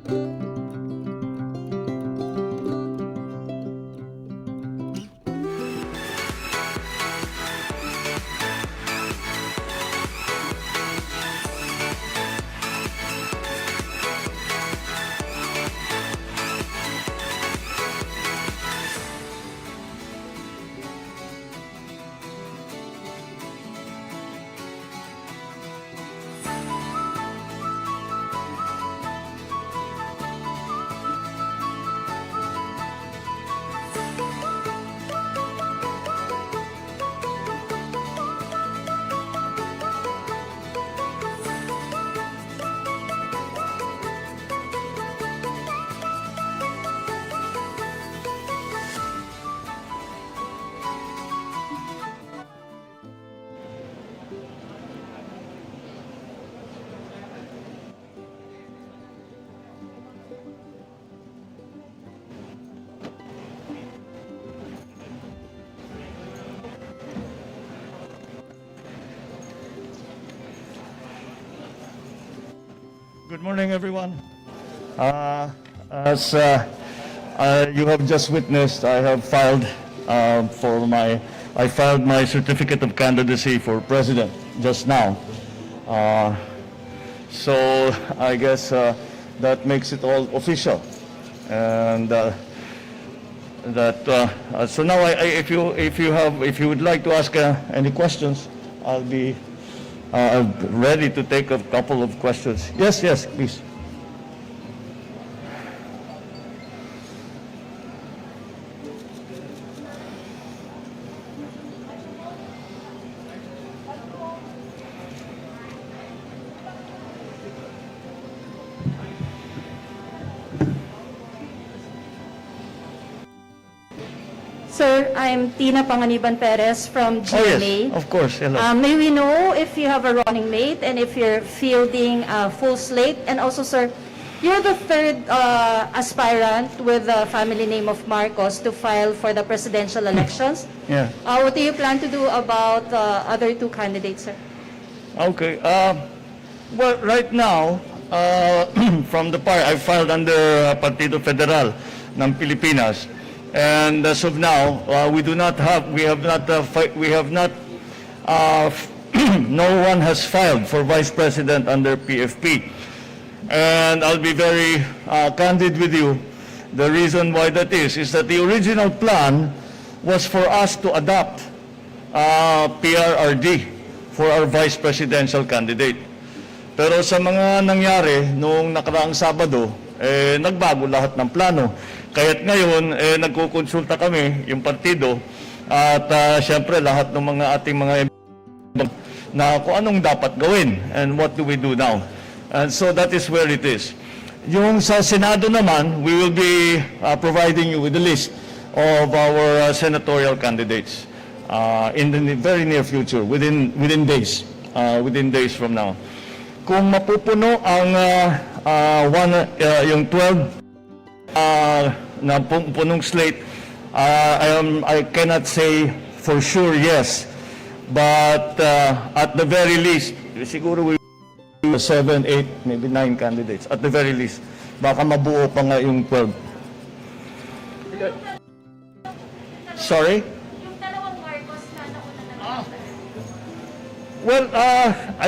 Good morning, everyone. As you have just witnessed, I have filed my certificate of candidacy for president just now. So I guess that makes it all official, and so now if you would like to ask any questions, I'll be ready to take a couple of questions. Yes, please. Sir, I'm Tina Panganiban Perez from GMA. Oh, yes, of course. Hello. May we know if you have a running mate and if you're fielding a full slate? And also, sir, you're the third aspirant with the family name of Marcos to file for the presidential elections. Yeah. What do you plan to do about the other two candidates, sir? Okay. Well, right now, from the party, I filed under Partido Federal ng Pilipinas. And as of now, no one has filed for vice president under PFP. And I'll be very candid with you. The reason why that is that the original plan was for us to adopt PRRD for our vice presidential candidate. Pero sa mga nangyari noong nakaraang Sabado, nagbago lahat ng plano. Kaya't ngayon, nagkukonsulta kami, yung partido, at siyempre lahat ng mga ating mga na kung anong dapat gawin and what do we do now. And so that is where it is. Yung sa Senado naman, we will be providing you with a list of our senatorial candidates in the very near future, within days from now. Kung mapupuno ang yung 12 na punong slate, I cannot say for sure yes, but at the very least, siguro we 7, 8, maybe 9 candidates at the very least. Baka mabuo pa nga yung 12. Sorry? Yung dalawang Marcos na nauna na. Well,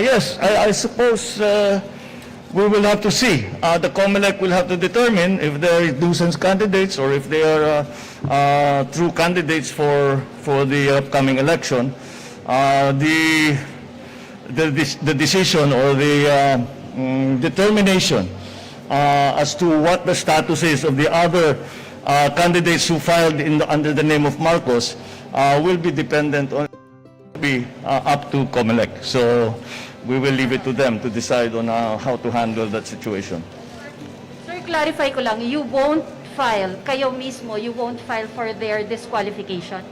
yes, I suppose we will have to see. The COMELEC will have to determine if they are nuisance candidates or if they are true candidates for the upcoming election. The decision or the determination as to what the status is of the other candidates who filed under the name of Marcos will be dependent on up to COMELEC. So we will leave it to them to decide on how to handle that situation. Sir, clarify ko lang, you won't file, kayo mismo, you won't file for their disqualification?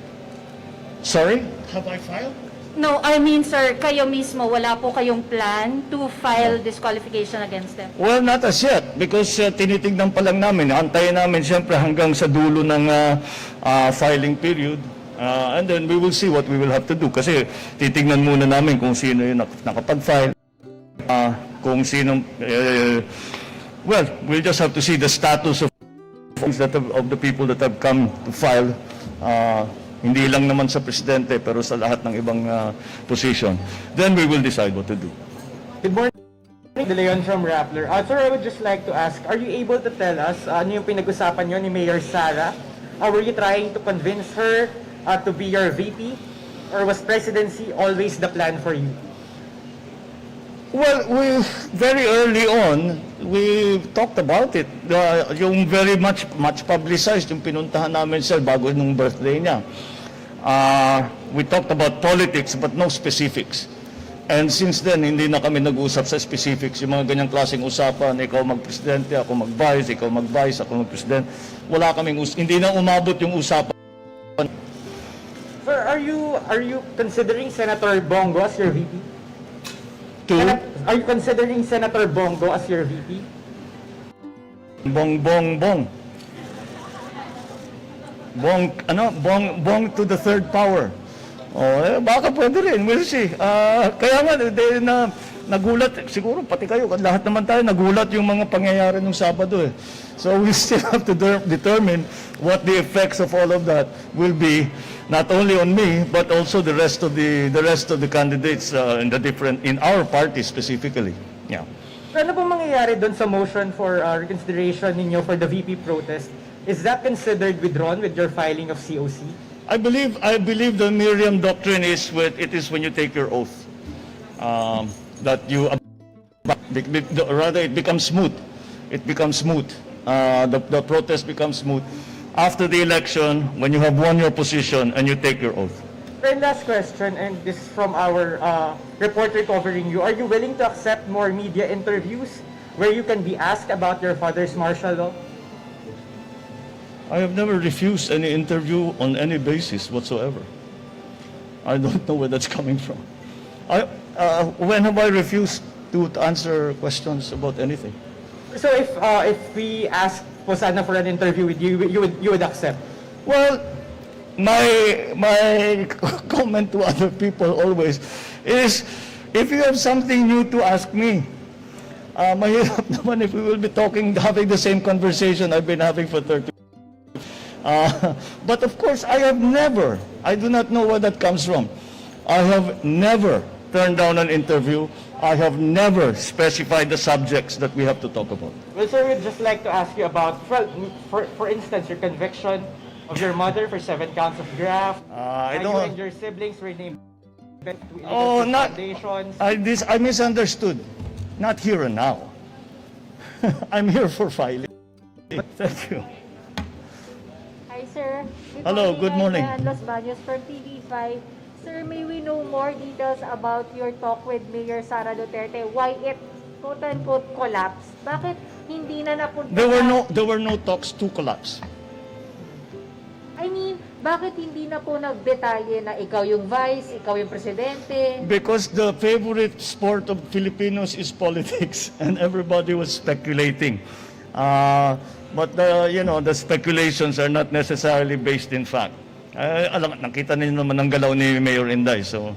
Sorry? Have I filed? No, I mean, sir, kayo mismo, wala po kayong plan to file disqualification against them? Well, not as yet, because tinitignan pa lang namin. Antayin namin siyempre hanggang sa dulo ng filing period. And then we will see what we will have to do. Kasi titignan muna namin kung sino yung nakapag-file, kung sino Well, we'll just have to see the status of of the people that have come to file. Hindi lang naman sa presidente, pero sa lahat ng ibang position. Then we will decide what to do. Good morning, De Leon from Rappler. Sir, I would just like to ask, are you able to tell us ano yung pinag-usapan nyo ni Mayor Sara? Were you trying to convince her to be your VP? Or was presidency always the plan for you? Well, very early on, we talked about it. Yung very much publicized, yung pinuntahan namin siya bago nung birthday niya. We talked about politics but no specifics. And since then, hindi na kami nag-usap sa specifics. Yung mga ganyang klaseng usapan, ikaw mag-presidente, ako mag-vice, ikaw mag-vice, ako mag-president. Wala kaming hindi na umabot yung usapan. Sir, are you considering Senator Bongo as your VP? Are you considering Senator Bongo as your VP? Bong. Bong to the third power. Baka pwede rin, we'll see. Kaya nga, nagulat, siguro pati kayo, lahat naman tayo, nagulat yung mga pangyayari nung Sabado eh. So we still have to determine what the effects of all of that will be, not only on me, but also the rest of the candidates in our party specifically. Yeah. Ano po mangyayari doon sa motion for reconsideration ninyo for the VP protest? Is that considered withdrawn with your filing of COC? I believe the Miriam doctrine is when you take your oath, that you rather it becomes smooth. It becomes smooth. The protest becomes smooth after the election when you have won your position and you take your oath. And last question, and this is from our reporter covering you. Are you willing to accept more media interviews where you can be asked about your father's martial law? I have never refused any interview on any basis whatsoever. I don't know where that's coming from. When have I refused to answer questions about anything? So if we ask po sana for an interview with you, you would accept? Well, my comment to other people always is, if you have something new to ask me, mahirap naman if we will be having the same conversation I've been having for 30 years. But of course, I do not know where that comes from. I have never turned down an interview. I have never specified the subjects that we have to talk about. Well, sir, we'd just like to ask you about, for instance, your conviction of your mother for 7 counts of graft. You and your siblings were named to foundations. I misunderstood. Not here and now. I'm here for filing. Thank you. Hi, sir. Hello, good morning. Los Baños from TV5. Sir, may we know more details about your talk with Mayor Sara Duterte? Why it, quote-unquote, collapsed? Bakit hindi na napunta? There were no talks to collapse. I mean, bakit hindi na po nagdetalye na ikaw yung vice, ikaw yung presidente? Because the favorite sport of Filipinos is politics, and everybody was speculating. But the speculations are not necessarily based in fact. Nakita niyo naman ang galaw ni Mayor Inday, so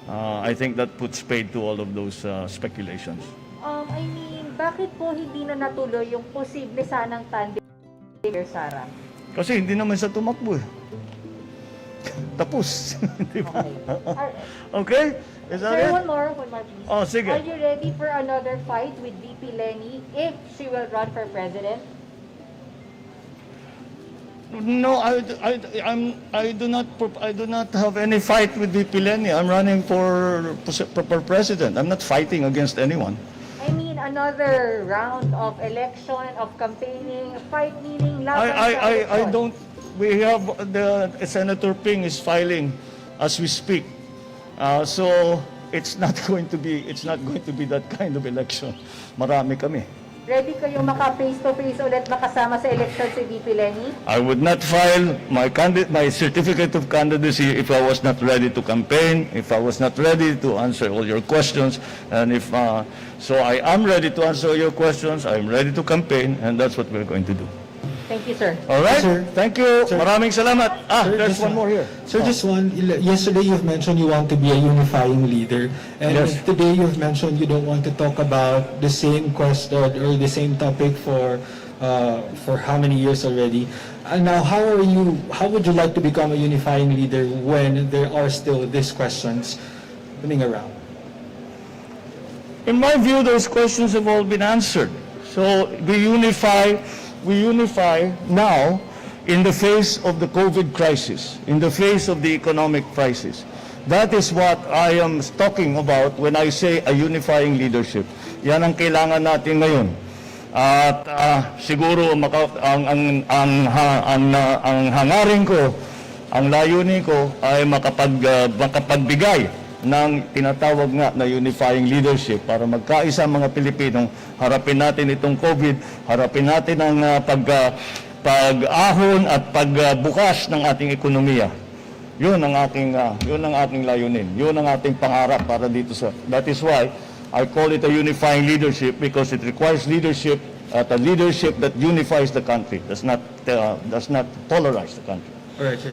I think that puts paid to all of those speculations. I mean, bakit po hindi na natuloy yung posible sanang tandem ni Mayor Sara? Kasi hindi naman sa tumakbo eh. Tapos. Di ba? Okay? Is that Sir, it? one more please. Oh, sige. Are you ready for another fight with VP Lenny if she will run for president? No, I do not have any fight with VP Lenny. I'm running for president. I'm not fighting against anyone. I mean, another round of election, of campaigning, fight meaning laban sa I election. don't. We have Senator Ping is filing as we speak. So it's not going to be that kind of election. Marami kami. Ready kayo maka-face-to-face ulit makasama sa election si VP Lenny? I would not file my certificate of candidacy if I was not ready to campaign, if I was not ready to answer all your questions, and so I am ready to answer your questions, I'm ready to campaign, and that's what we're going to do. Thank you, sir. All right? Sir. Thank you. Sir. Maraming salamat. Sir, There's just one more here. Sir, just one. Yesterday you've mentioned you want to be a unifying leader. And Yes. today you've mentioned you don't want to talk about the same question or the same topic for how many years already. And now, how would you like to become a unifying leader when there are still these questions running around? In my view, those questions have all been answered. So we unify now in the face of the COVID crisis, in the face of the economic crisis. That is what I am talking about when I say a unifying leadership. Yan ang kailangan natin ngayon. At siguro ang hangarin ko, ang layunin ko ay makapagbigay ng tinatawag nga na unifying leadership para magkaisa ang mga Pilipino, harapin natin itong COVID, harapin natin ang pag-ahon at pagbukas ng ating ekonomiya. Yun ang aking layunin. Yun ang ating pangarap para dito sa. That is why I call it a unifying leadership because it requires leadership a leadership that unifies the country, does not polarize the country. All right, sir.